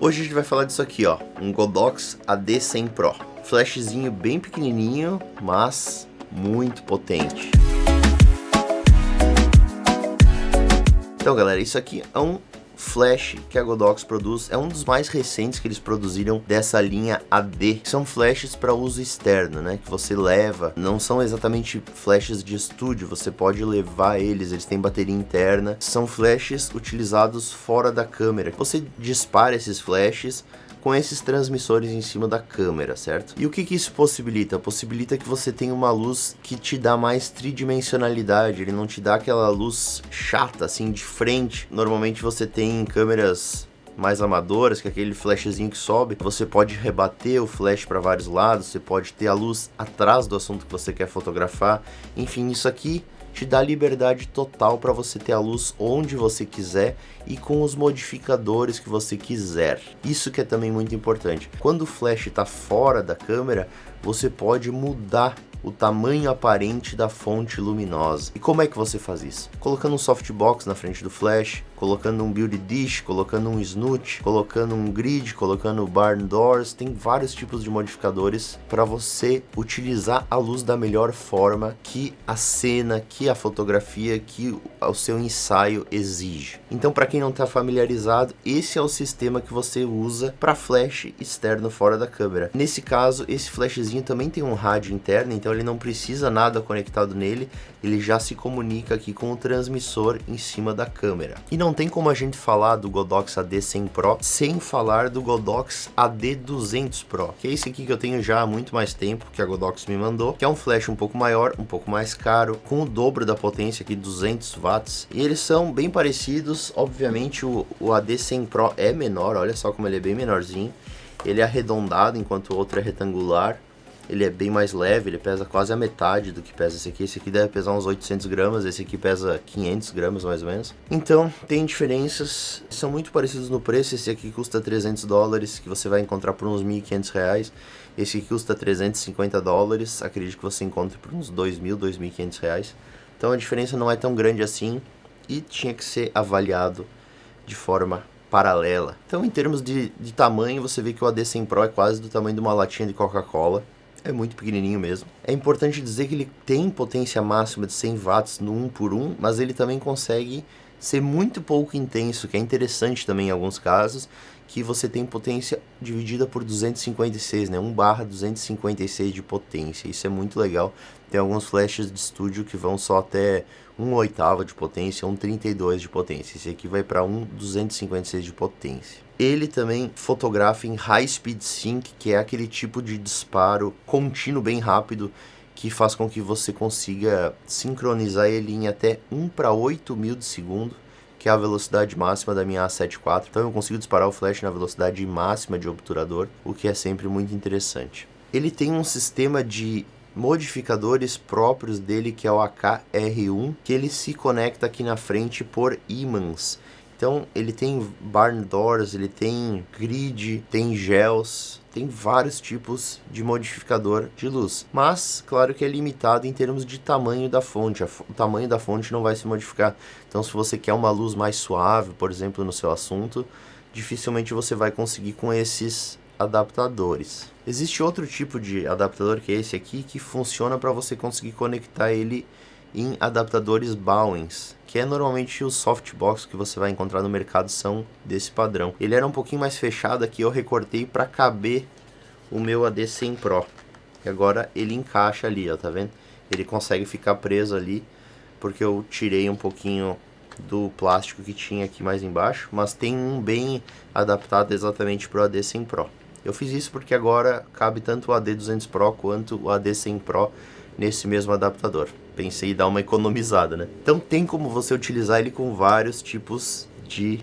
Hoje a gente vai falar disso aqui, ó, um Godox AD100 Pro. Flashzinho bem pequenininho, mas muito potente. Então galera, isso aqui é um flash que a Godox produz, é um dos mais recentes que eles produziram dessa linha AD. São flashes para uso externo, né, que você leva, não são exatamente flashes de estúdio, você pode levar eles têm bateria interna, são flashes utilizados fora da câmera. Você dispara esses flashes com esses transmissores em cima da câmera, certo? E o que isso possibilita? Possibilita que você tenha uma luz que te dá mais tridimensionalidade, ele não te dá aquela luz chata, assim, de frente. Normalmente você tem câmeras mais amadoras, que é aquele flashzinho que sobe, você pode rebater o flash para vários lados, você pode ter a luz atrás do assunto que você quer fotografar. Enfim, isso aqui te dá liberdade total para você ter a luz onde você quiser e com os modificadores que você quiser. Isso que é também muito importante. Quando o flash está fora da câmera, você pode mudar o tamanho aparente da fonte luminosa. E como é que você faz isso? Colocando um softbox na frente do flash, colocando um build dish, colocando um snoot, colocando um grid, colocando barn doors. Tem vários tipos de modificadores para você utilizar a luz da melhor forma que a cena, que a fotografia, que o seu ensaio exige. Então, para quem não está familiarizado, esse é o sistema que você usa para flash externo fora da câmera. Nesse caso, esse flashzinho também tem um rádio interno, então ele não precisa nada conectado nele, ele já se comunica aqui com o transmissor em cima da câmera. E não tem como a gente falar do Godox AD100 Pro sem falar do Godox AD200 Pro, que é esse aqui que eu tenho já há muito mais tempo, que a Godox me mandou, que é um flash um pouco maior, um pouco mais caro, com o dobro da potência aqui, 200 watts, e eles são bem parecidos. Obviamente o AD100 Pro é menor, olha só como ele é bem menorzinho, ele é arredondado enquanto o outro é retangular. Ele é bem mais leve, ele pesa quase a metade do que pesa esse aqui. Esse aqui deve pesar uns 800 gramas, esse aqui pesa 500 gramas mais ou menos. Então, tem diferenças, são muito parecidos no preço. Esse aqui custa $300, que você vai encontrar por uns R$1.500. Esse aqui custa $350, acredito que você encontre por uns R$2.000, R$2.500. Então a diferença não é tão grande assim e tinha que ser avaliado de forma paralela. Então, em termos de tamanho, você vê que o AD100 Pro é quase do tamanho de uma latinha de Coca-Cola. É muito pequenininho mesmo. É importante dizer que ele tem potência máxima de 100 watts no 1x1, mas ele também consegue ser muito pouco intenso, que é interessante também em alguns casos, que você tem potência dividida por 256, né? 1/256 de potência. Isso é muito legal. Tem alguns flashes de estúdio que vão só até 1/8 de potência, 1/32 de potência. Esse aqui vai para 1/256 de potência. Ele também fotografa em High Speed Sync, que é aquele tipo de disparo contínuo bem rápido, que faz com que você consiga sincronizar ele em até 1/8 mil de segundo, que é a velocidade máxima da minha A7 IV. Então eu consigo disparar o flash na velocidade máxima de obturador, o que é sempre muito interessante. Ele tem um sistema de modificadores próprios dele, que é o AKR1, que ele se conecta aqui na frente por ímãs. Então ele tem barn doors, ele tem grid, tem gels, tem vários tipos de modificador de luz. Mas, claro que é limitado em termos de tamanho da fonte. O tamanho da fonte não vai se modificar. Então se você quer uma luz mais suave, por exemplo, no seu assunto, dificilmente você vai conseguir com esses adaptadores. Existe outro tipo de adaptador, que é esse aqui, que funciona para você conseguir conectar ele em adaptadores Bowens, que é normalmente os softbox que você vai encontrar no mercado, são desse padrão. Ele era um pouquinho mais fechado aqui, eu recortei para caber o meu AD100 Pro. E agora ele encaixa ali, ó, tá vendo? Ele consegue ficar preso ali, porque eu tirei um pouquinho do plástico que tinha aqui mais embaixo, mas tem um bem adaptado exatamente para o AD100 Pro. Eu fiz isso porque agora cabe tanto o AD200 Pro quanto o AD100 Pro nesse mesmo adaptador. Pensei em dar uma economizada, né? Então tem como você utilizar ele com vários tipos de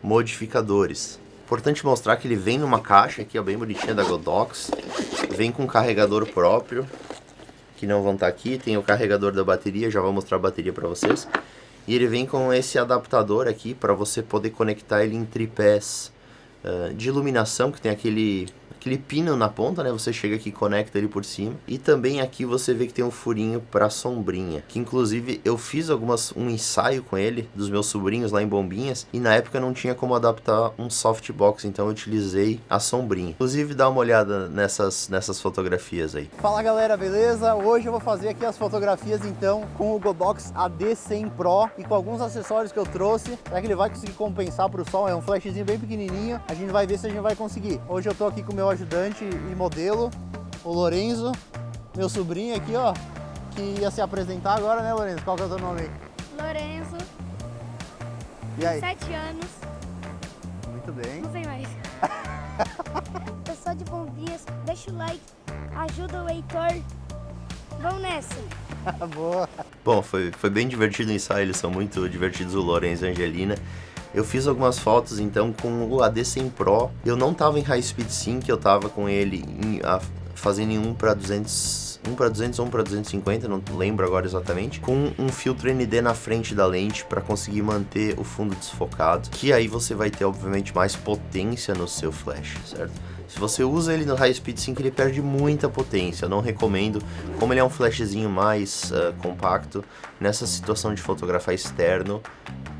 modificadores. Importante mostrar que ele vem numa caixa aqui, ó, bem bonitinha, da Godox. Vem com carregador próprio, que não vão estar aqui. Tem o carregador da bateria, já vou mostrar a bateria para vocês. E ele vem com esse adaptador aqui para você poder conectar ele em tripés de iluminação, que tem aquele aquele pino na ponta, né? Você chega aqui e conecta ele por cima. E também aqui você vê que tem um furinho para sombrinha, que inclusive eu fiz um ensaio com ele, dos meus sobrinhos lá em Bombinhas, e na época não tinha como adaptar um softbox, então eu utilizei a sombrinha. Inclusive dá uma olhada nessas fotografias aí. Fala galera, beleza? Hoje eu vou fazer aqui as fotografias então com o Godox AD100 Pro e com alguns acessórios que eu trouxe. Será que ele vai conseguir compensar para o sol? É um flashzinho bem pequenininho, a gente vai ver se a gente vai conseguir. Hoje eu tô aqui com o meu ajudante e modelo, o Lorenzo, meu sobrinho aqui, ó, que ia se apresentar agora, né, Lorenzo? Qual que é o teu nome aí? Lorenzo. E aí? 7 anos. Muito bem. Não sei mais. Eu sou de Bombinhas. Deixa o like. Ajuda o Heitor. Vamos nessa. Boa. Bom, foi bem divertido o ensaio, eles são muito divertidos, o Lorenzo e a Angelina. Eu fiz algumas fotos então com o AD100 Pro. Eu não tava em High Speed Sync, eu tava com ele fazendo em 1 para 200 ou 1 para 250, não lembro agora exatamente, com um filtro ND na frente da lente para conseguir manter o fundo desfocado, que aí você vai ter obviamente mais potência no seu flash, certo? Se você usa ele no High Speed Sync, ele perde muita potência, eu não recomendo. Como ele é um flashzinho mais compacto, nessa situação de fotografar externo,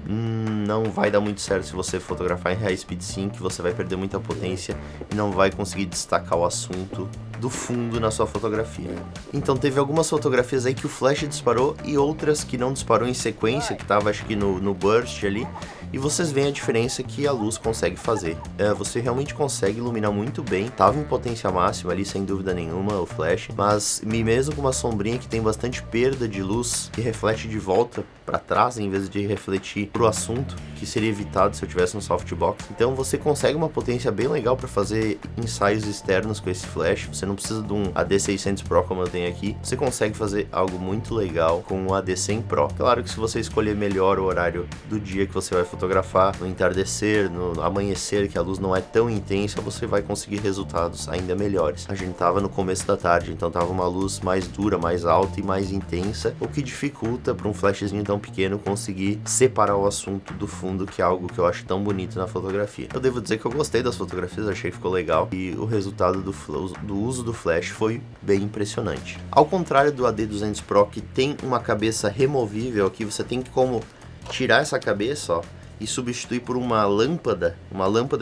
não vai dar muito certo. Se você fotografar em High Speed Sync, você vai perder muita potência e não vai conseguir destacar o assunto do fundo na sua fotografia. Então teve algumas fotografias aí que o flash disparou e outras que não disparou em sequência, que tava acho que no burst ali, e vocês veem a diferença que a luz consegue fazer. Você realmente consegue iluminar muito bem, tava em potência máxima ali sem dúvida nenhuma o flash, mas mesmo com uma sombrinha que tem bastante perda de luz, que reflete de volta para trás em vez de refletir pro assunto, que seria evitado se eu tivesse um softbox. Então você consegue uma potência bem legal para fazer ensaios externos com esse flash. Você não precisa de um AD600 Pro como eu tenho aqui, você consegue fazer algo muito legal com o AD100 Pro. Claro que se você escolher melhor o horário do dia que você vai fotografar, no entardecer, no amanhecer, que a luz não é tão intensa, você vai conseguir resultados ainda melhores. A gente tava no começo da tarde, então tava uma luz mais dura, mais alta e mais intensa, o que dificulta para um flashzinho tão pequeno conseguir separar o assunto do fundo, que é algo que eu acho tão bonito na fotografia. Eu devo dizer que eu gostei das fotografias, achei que ficou legal e o resultado do uso do flash foi bem impressionante. Ao contrário do AD200 Pro, que tem uma cabeça removível aqui, você tem como tirar essa cabeça, ó, e substituir por uma lâmpada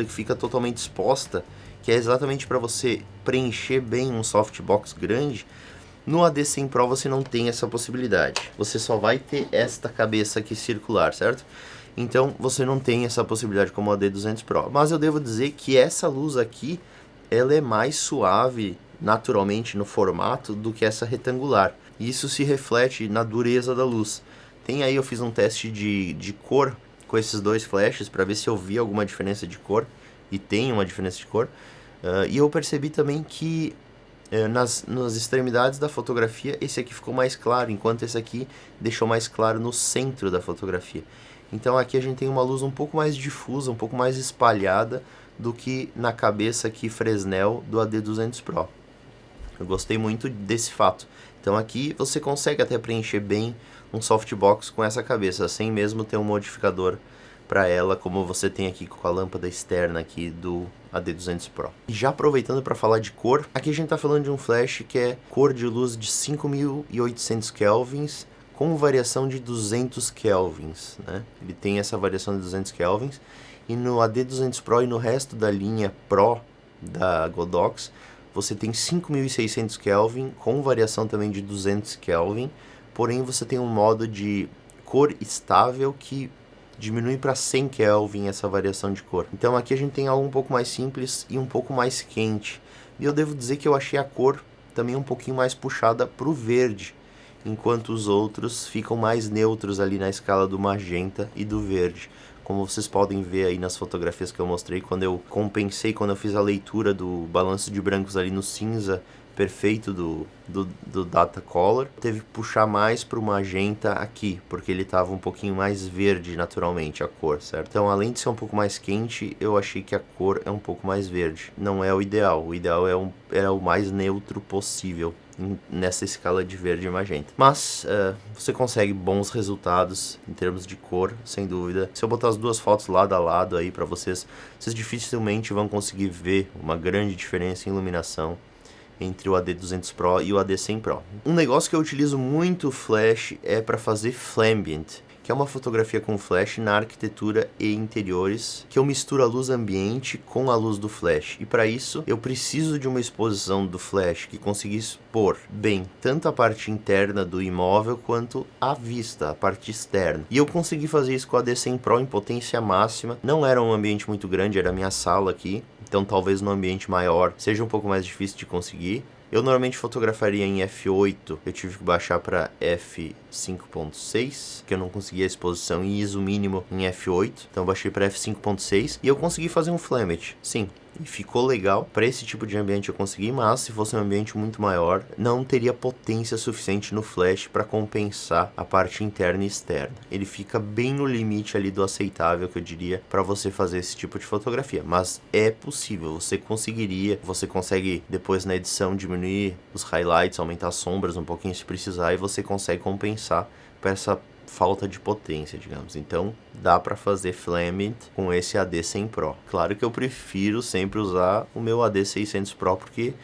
que fica totalmente exposta, que é exatamente para você preencher bem um softbox grande. No AD100 Pro você não tem essa possibilidade, você só vai ter esta cabeça aqui circular, certo? Então você não tem essa possibilidade como o AD200 Pro, mas eu devo dizer que essa luz aqui, ela é mais suave naturalmente no formato do que essa retangular. Isso se reflete na dureza da luz. Eu fiz um teste de cor com esses dois flashes para ver se eu via alguma diferença de cor, e tem uma diferença de cor, e eu percebi também que nas extremidades da fotografia esse aqui ficou mais claro, enquanto esse aqui deixou mais claro no centro da fotografia. Então aqui a gente tem uma luz um pouco mais difusa, um pouco mais espalhada do que na cabeça aqui Fresnel do AD200 Pro. Eu gostei muito desse fato. Então aqui você consegue até preencher bem um softbox com essa cabeça, sem mesmo ter um modificador para ela, como você tem aqui com a lâmpada externa aqui do AD200 Pro. E já aproveitando para falar de cor, aqui a gente está falando de um flash que é cor de luz de 5800 kelvins com variação de 200 kelvins, né? Ele tem essa variação de 200 kelvins, e no AD200 Pro e no resto da linha Pro da Godox você tem 5600 Kelvin com variação também de 200 Kelvin, porém você tem um modo de cor estável que diminui para 100 Kelvin essa variação de cor. Então aqui a gente tem algo um pouco mais simples e um pouco mais quente. E eu devo dizer que eu achei a cor também um pouquinho mais puxada para o verde, enquanto os outros ficam mais neutros ali na escala do magenta e do verde. Como vocês podem ver aí nas fotografias que eu mostrei, quando eu compensei, quando eu fiz a leitura do balanço de brancos ali no cinza perfeito do Data Color, teve que puxar mais para o magenta aqui, porque ele estava um pouquinho mais verde naturalmente, a cor, certo? Então, além de ser um pouco mais quente, eu achei que a cor é um pouco mais verde. Não é o ideal é o mais neutro possível. nessa escala de verde e magenta. Mas você consegue bons resultados em termos de cor, sem dúvida. Se eu botar as duas fotos lado a lado aí para vocês dificilmente vão conseguir ver uma grande diferença em iluminação entre o AD200 Pro e o AD100 Pro. Um negócio que eu utilizo muito flash é para fazer flambient, que é uma fotografia com flash na arquitetura e interiores, que eu misturo a luz ambiente com a luz do flash. E para isso, eu preciso de uma exposição do flash que consiga expor bem tanto a parte interna do imóvel quanto a vista, a parte externa. E eu consegui fazer isso com a AD100 Pro em potência máxima. Não era um ambiente muito grande, era a minha sala aqui, então talvez num ambiente maior seja um pouco mais difícil de conseguir. Eu normalmente fotografaria em f8, eu tive que baixar para f5.6, que eu não conseguia a exposição em ISO mínimo em f8, então eu baixei para f5.6 e eu consegui fazer um flambit, sim. E ficou legal, para esse tipo de ambiente eu consegui, mas se fosse um ambiente muito maior, não teria potência suficiente no flash para compensar a parte interna e externa. Ele fica bem no limite ali do aceitável, que eu diria, para você fazer esse tipo de fotografia. Mas é possível, você conseguiria, você consegue depois na edição diminuir os highlights, aumentar as sombras um pouquinho se precisar, e você consegue compensar para essa falta de potência, digamos. Então dá para fazer flambient com esse AD100 Pro. Claro que eu prefiro sempre usar o meu AD600 Pro, porque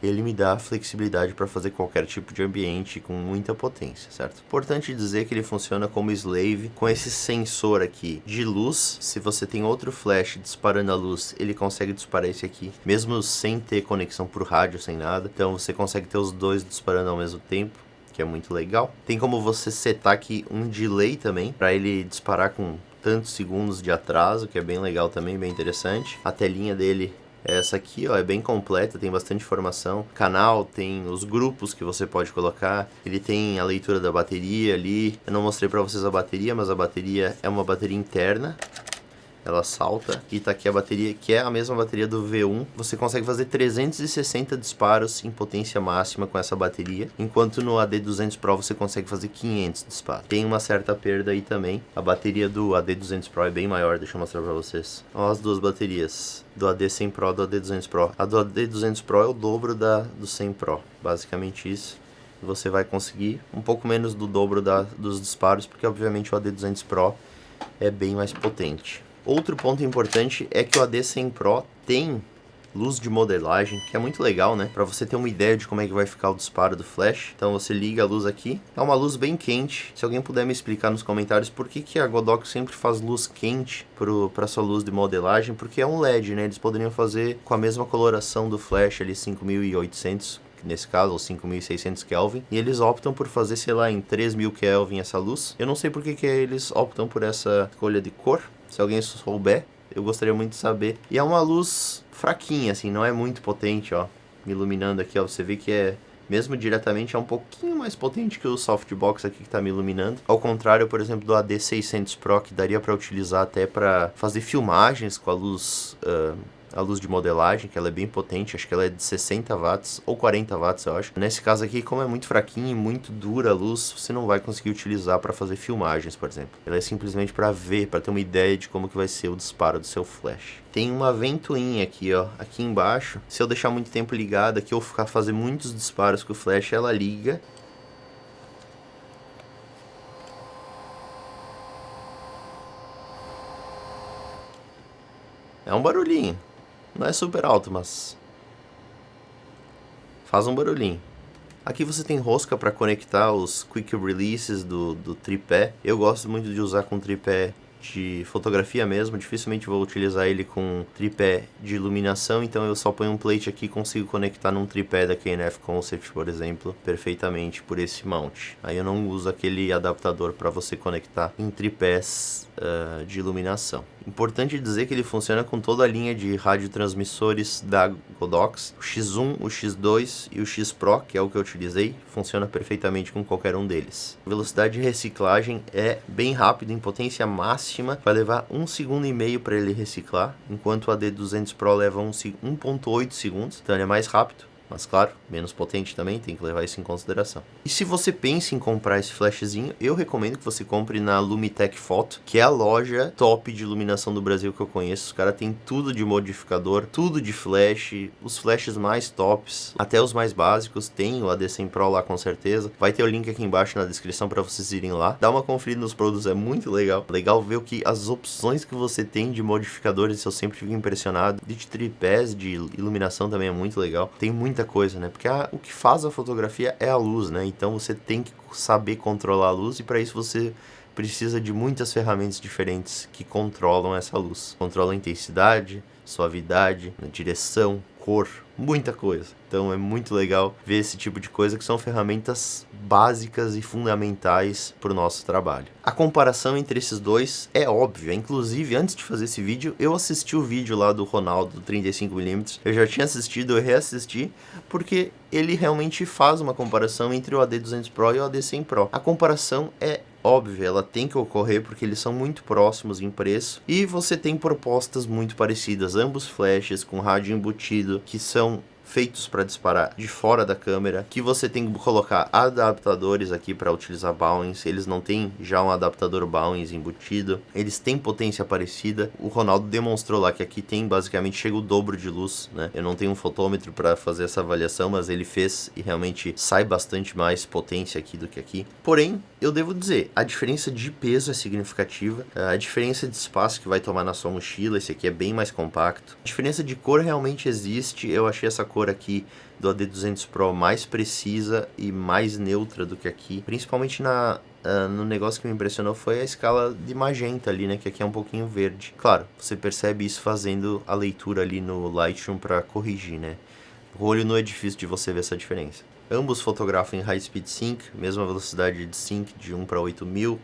ele me dá flexibilidade para fazer qualquer tipo de ambiente com muita potência, certo? Importante dizer que ele funciona como slave com esse sensor aqui de luz. Se você tem outro flash disparando a luz, ele consegue disparar esse aqui, mesmo sem ter conexão por rádio, sem nada. Então você consegue ter os dois disparando ao mesmo tempo, que é muito legal. Tem como você setar aqui um delay também, para ele disparar com tantos segundos de atraso, que é bem legal também, bem interessante. A telinha dele é essa aqui, ó, é bem completa, tem bastante informação. Canal, tem os grupos que você pode colocar, ele tem a leitura da bateria ali. Eu não mostrei para vocês a bateria, mas a bateria é uma bateria interna. Ela salta e tá aqui a bateria, que é a mesma bateria do V1. Você consegue fazer 360 disparos em potência máxima com essa bateria, enquanto no AD200 Pro você consegue fazer 500 disparos. Tem uma certa perda aí também. A bateria do AD200 Pro é bem maior, deixa eu mostrar pra vocês. Ó, as duas baterias do AD100 Pro e do AD200 Pro. A do AD200 Pro é o dobro do 100 Pro, basicamente isso. Você vai conseguir um pouco menos do dobro dos disparos, porque obviamente o AD200 Pro é bem mais potente. Outro ponto importante é que o AD100 Pro tem luz de modelagem, que é muito legal, né? Para você ter uma ideia de como é que vai ficar o disparo do flash. Então você liga a luz aqui, é uma luz bem quente. Se alguém puder me explicar nos comentários por que a Godox sempre faz luz quente para sua luz de modelagem, porque é um LED, né? Eles poderiam fazer com a mesma coloração do flash ali, 5800, nesse caso, ou 5600 Kelvin, e eles optam por fazer, sei lá, em 3000 Kelvin essa luz. Eu não sei por que eles optam por essa escolha de cor. Se alguém souber, eu gostaria muito de saber. E é uma luz fraquinha, assim, não é muito potente, ó. Me iluminando aqui, ó, você vê que é, mesmo diretamente, é um pouquinho mais potente que o softbox aqui que tá me iluminando. Ao contrário, por exemplo, do AD600 Pro, que daria para utilizar até para fazer filmagens com a luz de modelagem, que ela é bem potente, acho que ela é de 60 watts ou 40 watts, eu acho. Nesse caso aqui, como é muito fraquinho e muito dura a luz, você não vai conseguir utilizar para fazer filmagens, por exemplo. Ela é simplesmente para ver, para ter uma ideia de como que vai ser o disparo do seu flash. Tem uma ventoinha aqui, ó, aqui embaixo. Se eu deixar muito tempo ligada aqui, ou fazer muitos disparos com o flash, ela liga. É um barulhinho. Não é super alto, mas faz um barulhinho. Aqui você tem rosca para conectar os quick releases do tripé. Eu gosto muito de usar com tripé de fotografia mesmo, dificilmente vou utilizar ele com tripé de iluminação, então eu só ponho um plate aqui e consigo conectar num tripé da KNF Concept, por exemplo, perfeitamente por esse mount. Aí eu não uso aquele adaptador para você conectar em tripés de iluminação. Importante dizer que ele funciona com toda a linha de radiotransmissores da Godox. O X1, o X2 e o X Pro, que é o que eu utilizei, funciona perfeitamente com qualquer um deles. A velocidade de reciclagem é bem rápida, em potência máxima. Vai levar 1,5 segundos para ele reciclar, enquanto o AD200 Pro leva 1,8 segundos, então ele é mais rápido. mas claro, menos potente também, tem que levar isso em consideração. E se você pensa em comprar esse flashzinho, eu recomendo que você compre na Lumitec Photo, que é a loja top de iluminação do Brasil que eu conheço. Os caras têm tudo de modificador, tudo de flash, os flashes mais tops, até os mais básicos. Tem o AD100 Pro lá com certeza. Vai ter o link aqui embaixo na descrição para vocês irem lá. Dá uma conferida nos produtos, é muito legal. Legal ver o que as opções que você tem de modificadores, eu sempre fico impressionado. De tripés, de iluminação também é muito legal. Tem muita coisa, né? Porque o que faz a fotografia é a luz, né? Então você tem que saber controlar a luz e para isso você precisa de muitas ferramentas diferentes que controlam essa luz. Controla a intensidade, suavidade, direção, cor, muita coisa. Então é muito legal ver esse tipo de coisa que são ferramentas básicas e fundamentais para o nosso trabalho. A comparação entre esses dois é óbvia. Inclusive, antes de fazer esse vídeo, eu assisti o vídeo lá do Ronaldo do 35mm. Eu já tinha assistido, eu reassisti, porque ele realmente faz uma comparação entre o AD200 Pro e o AD100 Pro. A comparação é óbvia, ela tem que ocorrer porque eles são muito próximos em preço e você tem propostas muito parecidas, ambos flashes com rádio embutido que são feitos para disparar de fora da câmera, que você tem que colocar adaptadores aqui para utilizar Bowens. Eles não têm já um adaptador Bowens embutido, eles têm potência parecida. O Ronaldo demonstrou lá que aqui tem basicamente chega o dobro de luz, né? Eu não tenho um fotômetro para fazer essa avaliação, mas ele fez e realmente sai bastante mais potência aqui do que aqui. Porém, eu devo dizer, a diferença de peso é significativa, a diferença de espaço que vai tomar na sua mochila, esse aqui é bem mais compacto. A diferença de cor realmente existe, eu achei essa cor aqui do AD200 Pro mais precisa e mais neutra do que aqui, principalmente no negócio que me impressionou foi a escala de magenta ali, né, que aqui é um pouquinho verde. Claro, você percebe isso fazendo a leitura ali no Lightroom para corrigir, né. O olho nu é difícil de você ver essa diferença. Ambos fotografam em High Speed Sync, mesma velocidade de sync de 1 para 8000.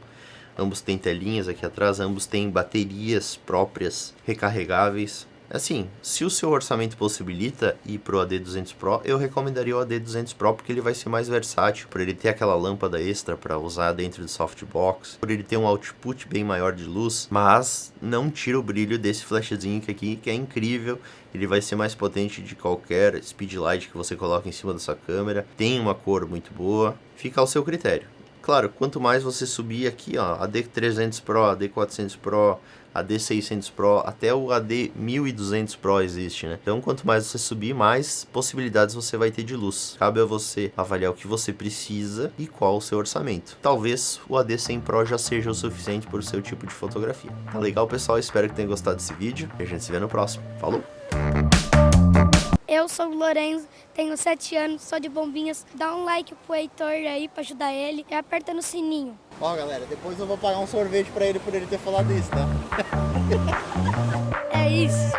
Ambos têm telinhas aqui atrás, ambos têm baterias próprias recarregáveis. Assim, se o seu orçamento possibilita ir pro AD200 Pro, eu recomendaria o AD200 Pro porque ele vai ser mais versátil, por ele ter aquela lâmpada extra para usar dentro do softbox, por ele ter um output bem maior de luz, mas não tira o brilho desse flashzinho aqui, que é incrível. Ele vai ser mais potente de qualquer speedlight que você coloca em cima da sua câmera, tem uma cor muito boa, fica ao seu critério. Claro, quanto mais você subir aqui, ó, AD300 Pro, AD400 Pro, AD600 Pro, até o AD1200 Pro existe, né? Então, quanto mais você subir, mais possibilidades você vai ter de luz. Cabe a você avaliar o que você precisa e qual o seu orçamento. Talvez o AD100 Pro já seja o suficiente para o seu tipo de fotografia. Tá legal, pessoal? Espero que tenham gostado desse vídeo e a gente se vê no próximo. Falou! Eu sou o Lorenzo, tenho 7 anos, sou de Bombinhas. Dá um like pro Heitor aí pra ajudar ele e aperta no sininho. Ó, galera, depois eu vou pagar um sorvete pra ele por ele ter falado isso, tá? É isso.